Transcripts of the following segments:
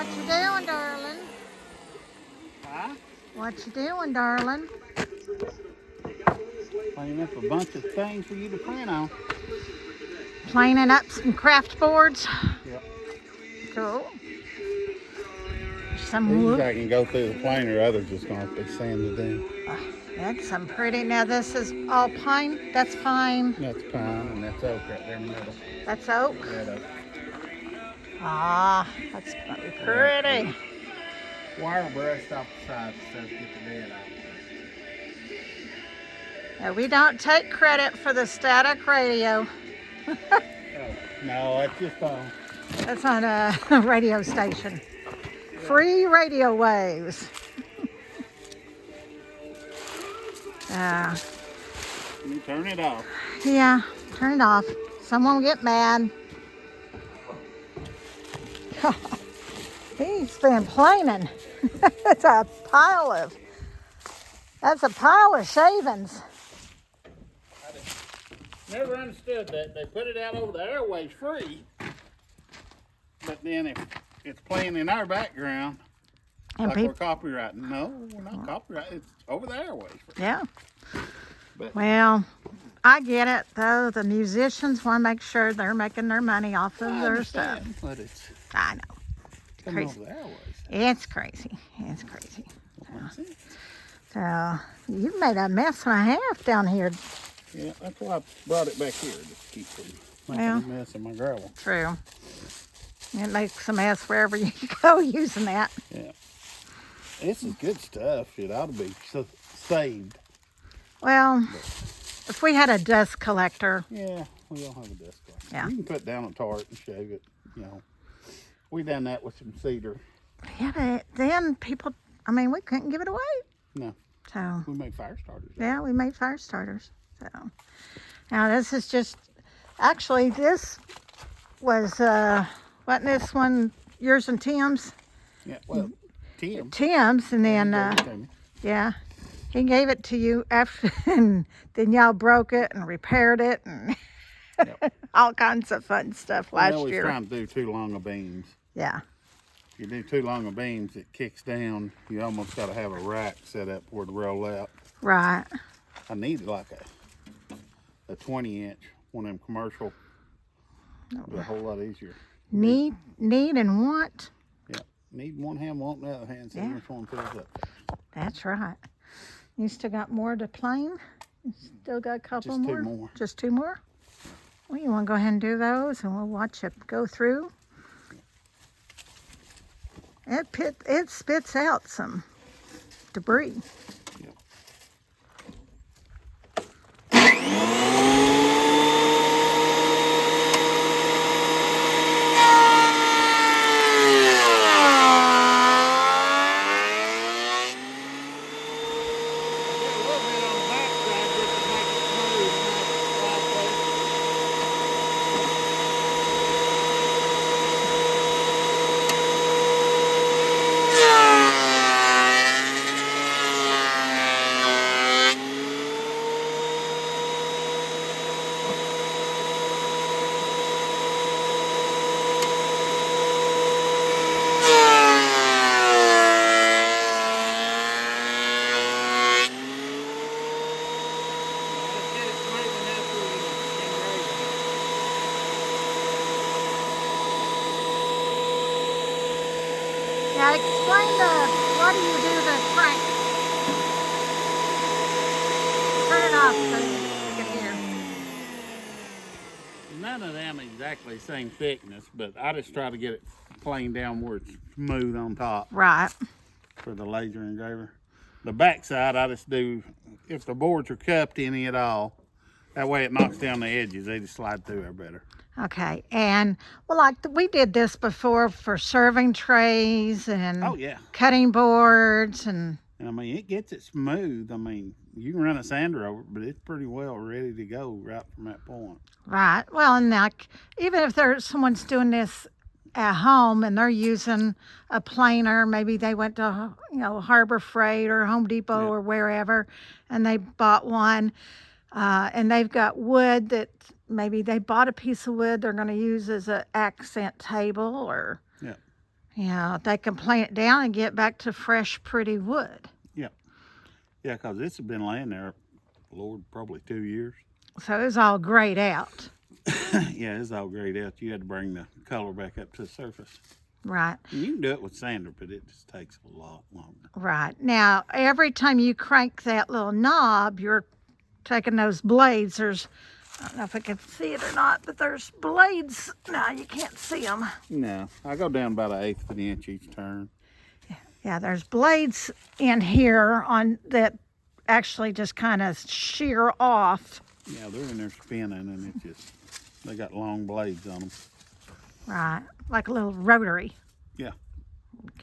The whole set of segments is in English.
What you doing, darling? Huh? What you doing, darling? Cleaning up a bunch of things for you to print on. Planing up some craft boards. Yep. Cool. Some These wood. I can go through the planer, others just gonna have to be sanded in. That's some pretty. Now this is all pine. That's pine. That's pine and that's oak right there in the middle. That's oak. Red oak. Ah, that's pretty. Wire brushed off the sides so to get the dead out. Now, we don't take credit for the static radio. Oh, no, that's just That's on a radio station. Free radio waves. you turn it off. Yeah, turn it off. Someone will get mad. He's been planing. That's a pile of shavings. Never understood that. They put it out over the airways free, but then if it's playing in our background, And like we're copyrighting. No, we're not copyrighting. It's over the airways. Yeah. But Well, I get it though. The musicians want to make sure they're making their money off of their stuff. But it's I know. coming Crazy. over the airways. It's crazy. It's crazy. That's it. So you've made a mess and a half down here. Yeah, that's why I brought it back here, just to keep from making Yeah. a mess in my gravel. True. It makes a mess wherever you go using that. Yeah. This is good stuff. It ought to be saved. Well, if we had a dust collector, Yeah, we don't have a desk collector. Yeah. You can put down a tarp and shave it, you know. We done that with some cedar. yeah, but then people, we couldn't give it away. No, So, we made fire starters. yeah, we made fire starters. So, now this is just, actually, this was, wasn't this one yours and Tim's? Yeah, well, Tim. Tim's, and then, gave it to me. yeah, he gave it to you after, and then y'all broke it and repaired it and Yep. all kinds of fun stuff last Well, we was year. trying to do too long of beams. Yeah, If you do too long of beams, it kicks down. You almost got to have a rack set up where to roll out. right. I needed like a 20-inch, one of them commercial. Be a whole lot easier. Need and want. Yeah, need one hand, want the other hand. See Yeah. which one fills up. That's right. You still got more to plane? You still got a couple Just more? two more. Just two more? Well, you want to go ahead and do those and we'll watch it go through? It spits out some debris. Yep. Now explain what do you do to crank? Turn it off so you can hear. None of them exactly same thickness, but I just try to get it planed down where it's smooth on top Right. for the laser engraver. The back side, I just do, if the boards are cupped any at all, that way it knocks down the edges. They just slide through there better. Okay. And, well, like we did this before for serving trays and Oh, yeah. cutting boards and And it gets it smooth. You can run a sander over it, but it's pretty well ready to go right from that point. right. Well, and like even if there's someone's doing this at home and they're using a planer, maybe they went to Harbor Freight or Home Depot Yeah. or wherever, and they bought one, and they've got wood that maybe they bought a piece of wood they're going to use as an accent table or Yeah. Yeah, they can plane it down and get back to fresh, pretty wood. Yeah, because this has been laying there, Lord, probably 2 years. So it was all grayed out. Yeah, it's all grayed out. You had to bring the color back up to the surface. Right, You can do it with sander, but it just takes a lot longer. right. Now, every time you crank that little knob, you're taking those blades. I don't know if I can see it or not, but there's blades. No, you can't see them. No, I go down about 1/8 of an inch each turn. Yeah, there's blades in here on that actually just kind of shear off. Yeah, they're in there spinning, and they got long blades on them. Right, like a little rotary. Yeah.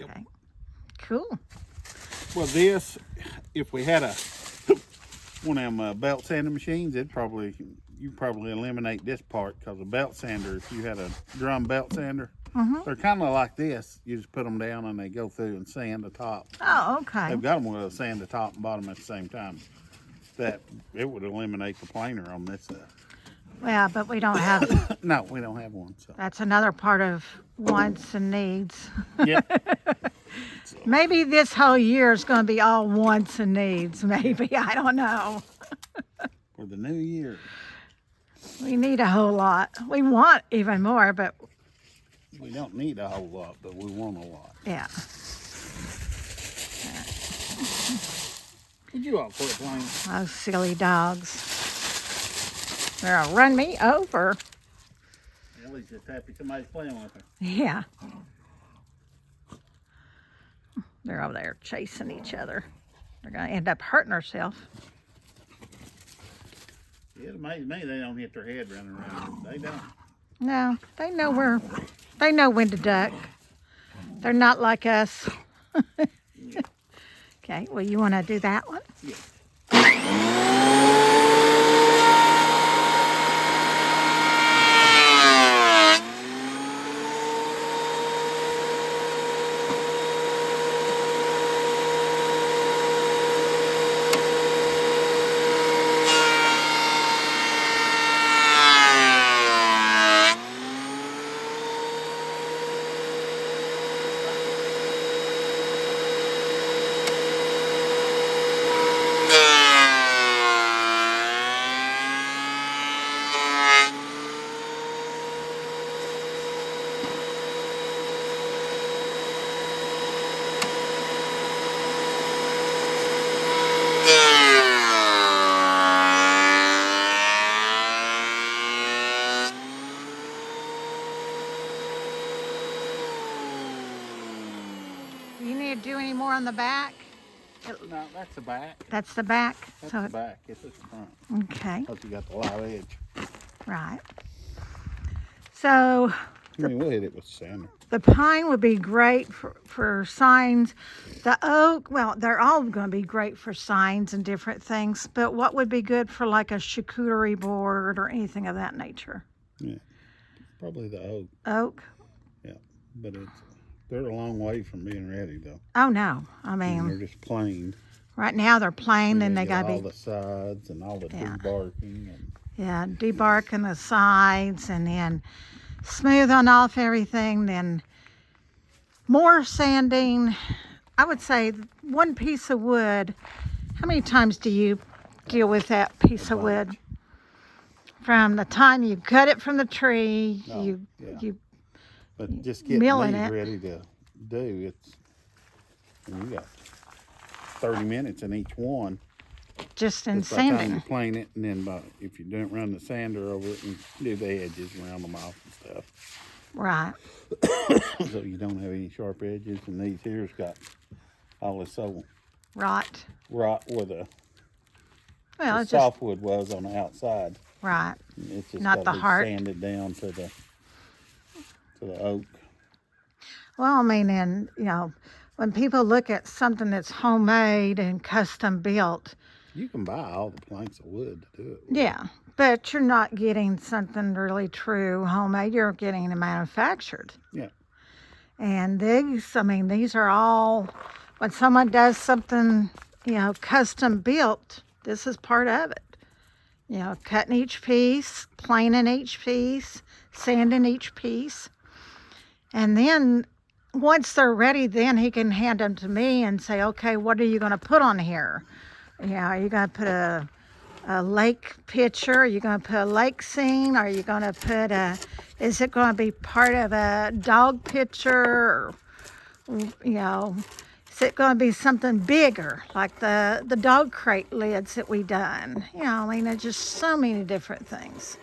Okay, cool. Well, this, if we had one of them belt sanding machines, you'd probably eliminate this part, because a belt sander, if you had a drum belt sander, they're kind of like this. You just put them down and they go through and sand the top. Oh, okay. They've got them with a sand the top and bottom at the same time. That it would eliminate the planer on this. Yeah, but we don't have. No, we don't have one. So That's another part of wants and needs. yeah, Maybe this whole year is going to be all wants and needs. Maybe, I don't know. for the new year. We need a whole lot. We want even more, but We don't need a whole lot, but we want a lot. yeah. Would you all quit playing? Those silly dogs. They're gonna run me over. Ellie's just happy somebody's playing with her. Yeah. They're over there chasing each other. They're gonna end up hurting herself. It amazes me they don't hit their head running around. They don't. No, they know when to duck. They're not like us. Okay, well, you want to do that one? Yeah. You need to do any more on the back? No, that's the back. That's the back. That's So the back. It's at the front. okay, Plus you got the live edge. right. So I mean, we'll hit it with sander. the pine would be great for signs. The oak, well, they're all going to be great for signs and different things. But what would be good for like a charcuterie board or anything of that nature? Yeah. Probably the oak. Oak? Yeah. But they're a long way from being ready though. Oh no, I And mean they're just plain. right now they're plain, then they got got to all be the sides and all the Yeah. debarking and yeah debarking the sides and then smoothing off everything. Then more sanding. I would say one piece of wood. How many times do you deal with that piece of wood? From the time you cut it from the tree, No, you yeah. you But just getting milling these it. ready to do, you got 30 minutes in each one. just in Just by the time you sanding. plane it, and then if you don't run the sander over it and do the edges, round them off and stuff. Right. So you don't have any sharp edges. And these here's got all this old Right. rot where the Well, it's just softwood was on the outside. right. It's just Not gotta the be heart. sanded down to the oak. Well, I mean, and when people look at something that's homemade and custom built, You can buy all the planks of wood to do it. yeah, but you're not getting something really true homemade. You're getting it manufactured. Yeah. And these are all, when someone does something, custom built, this is part of it. Cutting each piece, planing each piece, sanding each piece. And then once they're ready, then he can hand them to me and say, okay, what are you going to put on here? Yeah, are you going to put a lake picture? Are you going to put a lake scene? Are you going to put is it going to be part of a dog picture? Or, you know, is it going to be something bigger, like the dog crate lids that we done? You know, I mean, there's just so many different things.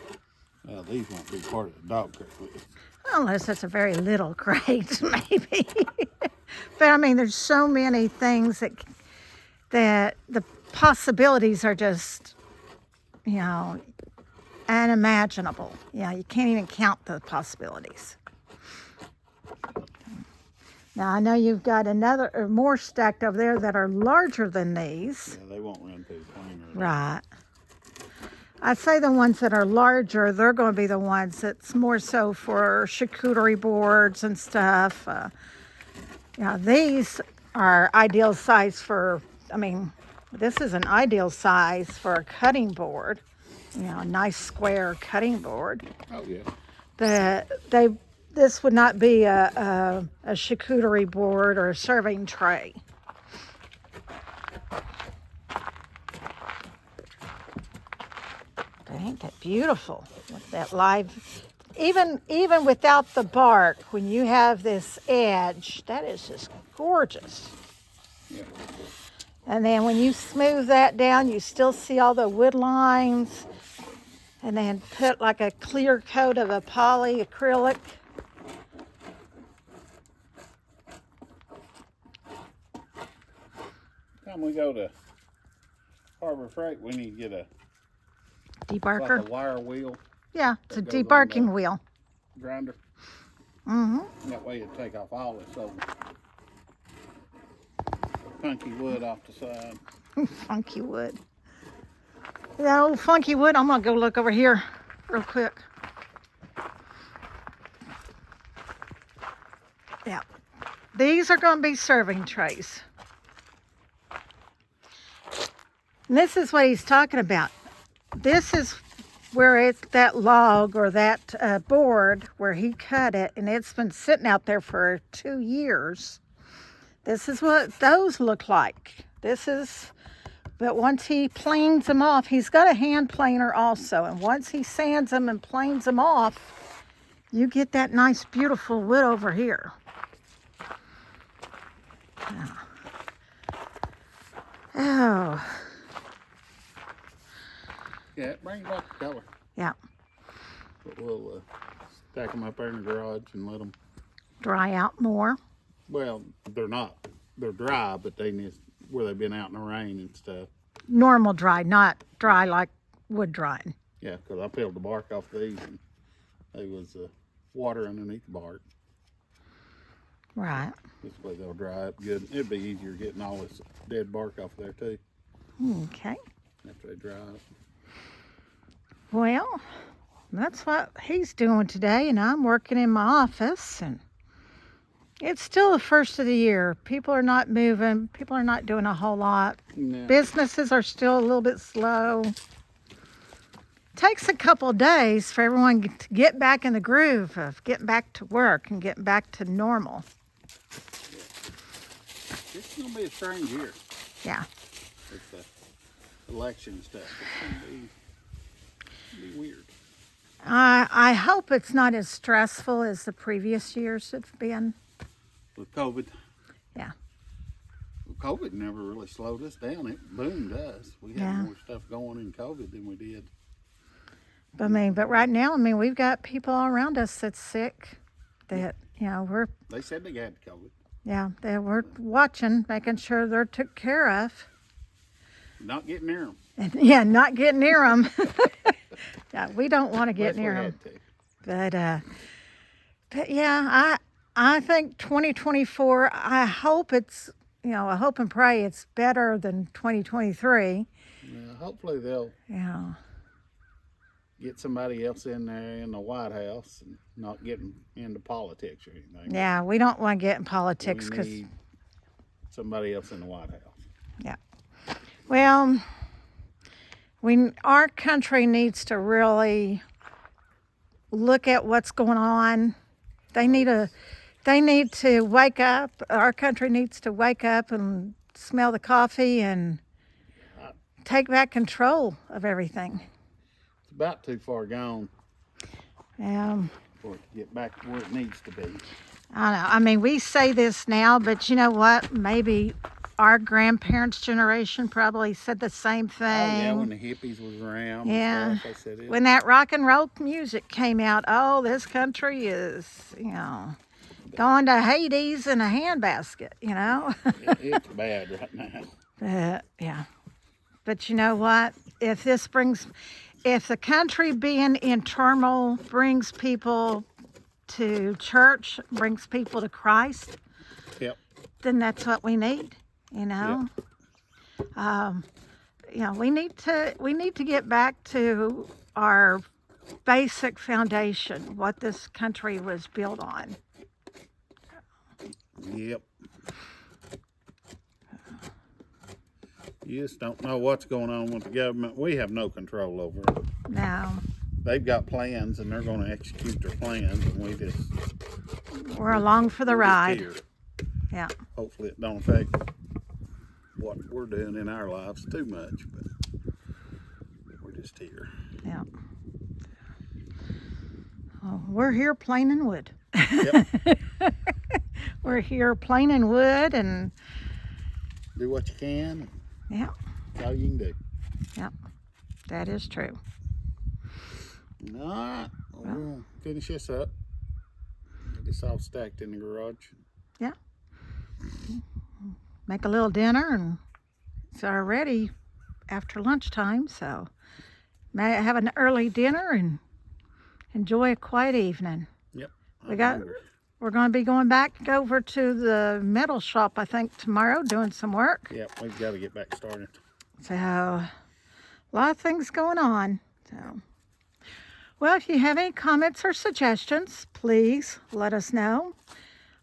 Well, these won't be part of the dog crate list. Unless it's a very little crate, maybe. But I mean, there's so many things that the possibilities are just, you know, unimaginable. Yeah, you can't even count the possibilities. Now I know you've got another or more stacked over there that are larger than these. Yeah, they won't run through the planer. Right. I'd say the ones that are larger, they're going to be the ones that's more so for charcuterie boards and stuff. Yeah, these are ideal size for, I mean, this is an ideal size for a cutting board. You know, a nice square cutting board. Oh, yeah. But this would not be a charcuterie board or a serving tray. But ain't that beautiful with that live, even without the bark, when you have this edge, that is just gorgeous. Yeah. And then when you smooth that down, you still see all the wood lines. And then put like a clear coat of a poly acrylic. Time we go to Harbor Freight, we need to get a Debarker. like a wire wheel Yeah, it's a that goes on debarking the wheel. grinder. Mm-hmm. That way it'll take off all this old funky wood off the side. Funky wood. That old funky wood. I'm gonna go look over here real quick. Yeah. These are gonna be serving trays. And this is what he's talking about. This is where it's that log or that board where he cut it, and it's been sitting out there for 2 years. This is what those look like. But once he planes them off, he's got a hand planer also, and once he sands them and planes them off, you get that nice, beautiful wood over here. Oh. Yeah, it brings back the color. Yeah. But we'll stack them up there in the garage and let them. Dry out more. Well, they're not. They're dry, but they need where they've been out in the rain and stuff. Normal dry, not dry like wood drying. Yeah, because I peeled the bark off these and there was water underneath the bark. Right. This way they'll dry up good. It'd be easier getting all this dead bark off there too Okay. after they dry up. Well, that's what he's doing today, and I'm working in my office, and it's still the first of the year. People are not moving. People are not doing a whole lot. Yeah. Businesses are still a little bit slow. Takes a couple days for everyone to get back in the groove of getting back to work and getting back to normal. It's gonna be a strange year Yeah. with the election stuff. It's gonna be weird. I hope it's not as stressful as the previous years have been. With COVID. Yeah. Well, COVID never really slowed us down. It boomed us. We had Yeah. more stuff going in COVID than we did. But right now, we've got people all around us that's sick. That They said they had COVID. we're watching, making sure they're took care of, Not getting near them. and not getting near them. Yeah, we don't want to get near them. But yeah, I think 2024. I hope it's I hope and pray it's better than 2023. Yeah, hopefully they'll get somebody else in there in the White House and not getting into politics or anything. Yeah, we don't want to get in politics We because need somebody else in the White House. well, our country needs to really look at what's going on. They need They need to wake up. Our country needs to wake up and smell the coffee and take back control of everything. It's about too far gone for it to get back to where it needs to be. I know. I mean, we say this now, but you know what? Maybe our grandparents' generation probably said the same thing. Oh yeah, when the hippies was around. Yeah. And stuff, they said it. When that rock and roll music came out, oh, this country is, going to Hades in a handbasket, It's bad right now. But yeah. But you know what? If the country being in turmoil brings people to church, brings people to Christ, Yep. then that's what we need, We need to get back to our basic foundation, what this country was built on. Yep. You just don't know what's going on with the government. We have no control over it. Now, They've got plans and they're going to execute their plans, and we're along for the we're just ride. here. Yeah. Hopefully it don't affect what we're doing in our lives too much, but we're just here. Yeah. Oh, we're here planing wood. Yep. We're here planing wood and Do what you can. yeah, That's all you can do. that is true. All right. We'll finish this up. Get this all stacked in the garage. Yeah. Make a little dinner, and it's already after lunchtime, so may have an early dinner and enjoy a quiet evening. Yep. We're going to be going back over to the metal shop, I think, tomorrow, doing some work. Yep, we've got to get back started. So, a lot of things going on. So, well, if you have any comments or suggestions, please let us know.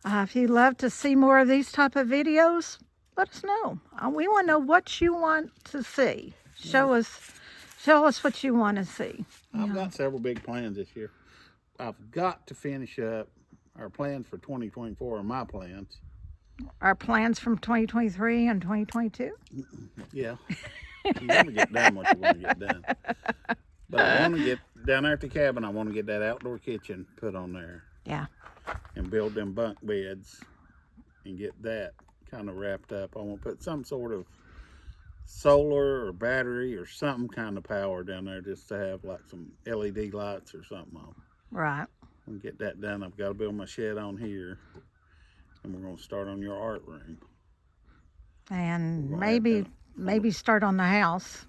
If you'd love to see more of these type of videos, let us know. We want to know what you want to see. Show us what you want to see. I've got several big plans this year. I've got to finish up our plans for 2024 are my plans. Our plans from 2023 and 2022. Yeah. You want to get done what you want to get done. But I want to get down there at the cabin. I want to get that outdoor kitchen put on there. Yeah. And build them bunk beds and get that kind of wrapped up. I want to put some sort of solar or battery or something kind of power down there just to have like some LED lights or something on. Right. And get that done. I've got to build my shed on here, and we're going to start on your art room. And maybe start on the house.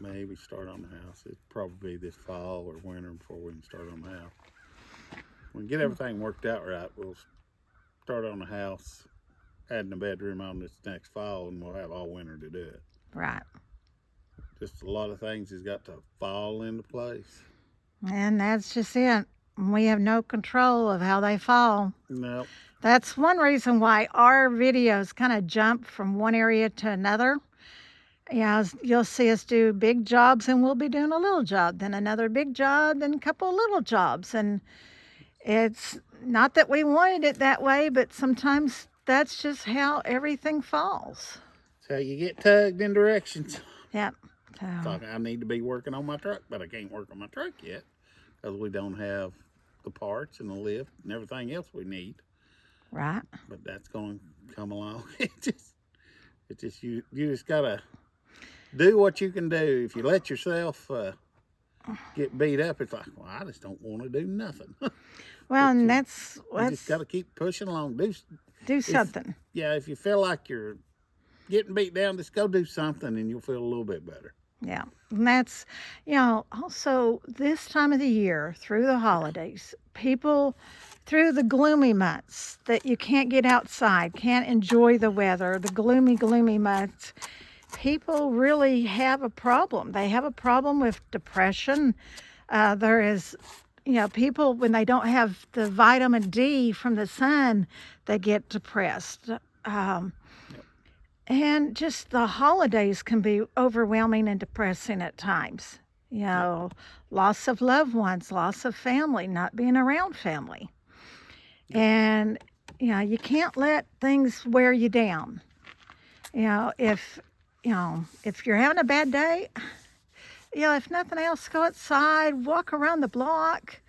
Maybe start on the house. It'd probably be this fall or winter before we can start on the house. When we get everything worked out right, we'll start on the house, adding a bedroom on this next fall, and we'll have all winter to do it. Right. Just a lot of things has got to fall into place. And that's just it. We have no control of how they fall. No. That's one reason why our videos kind of jump from one area to another. Yeah, you'll see us do big jobs and we'll be doing a little job, then another big job, then a couple of little jobs. And it's not that we wanted it that way, but sometimes that's just how everything falls. So you get tugged in directions. Yep. It's like I need to be working on my truck, but I can't work on my truck yet because we don't have the parts and the lift and everything else we need. Right. But that's going to come along. It's just you just gotta do what you can do. If you let yourself get beat up, it's like, well, I just don't want to do nothing. Well, and you just got to keep pushing along. Do something. If you feel like you're getting beat down, just go do something and you'll feel a little bit better. Yeah. And that's, also this time of the year, through the holidays, people, through the gloomy months that you can't get outside, can't enjoy the weather, the gloomy months, people really have a problem. They have a problem with depression. There is, people, when they don't have the vitamin D from the sun, they get depressed. And just the holidays can be overwhelming and depressing at times. Loss of loved ones, loss of family, not being around family. And you can't let things wear you down. If you're having a bad day, if nothing else, go outside, walk around the block,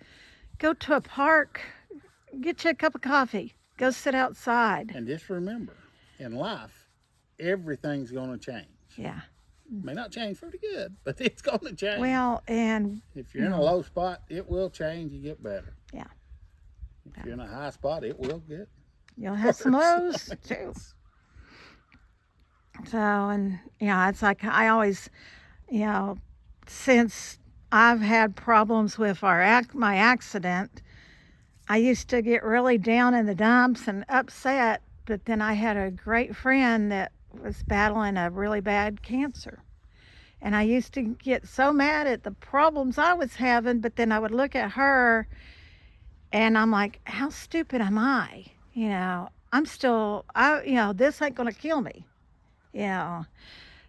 go to a park, get you a cup of coffee, go sit outside. And just remember, in life, everything's going to change. Yeah. May not change for the good, but it's going to change. Well, and if you're in a low spot, it will change. You get better. Yeah. If you're in a high spot, it will get. You'll have some lows too. So, and it's like I always, since I've had problems with my accident, I used to get really down in the dumps and upset. But then I had a great friend that was battling a really bad cancer. And I used to get so mad at the problems I was having, but then I would look at her and I'm like, how stupid am I? I'm still, this ain't going to kill me.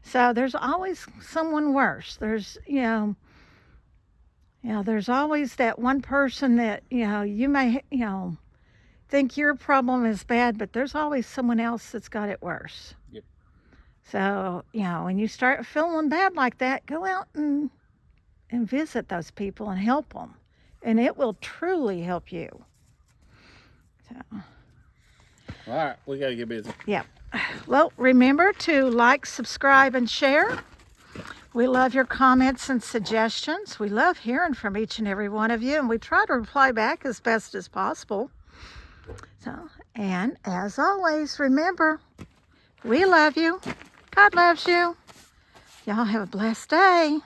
So there's always someone worse. There's, there's always that one person that, you may, think your problem is bad, but there's always someone else that's got it worse. Yep. So, when you start feeling bad like that, go out and visit those people and help them. And it will truly help you. So. All right, we got to get busy. Yeah. Well, remember to like, subscribe, and share. We love your comments and suggestions. We love hearing from each and every one of you, and we try to reply back as best as possible. So, and as always, remember, we love you. God loves you. Y'all have a blessed day.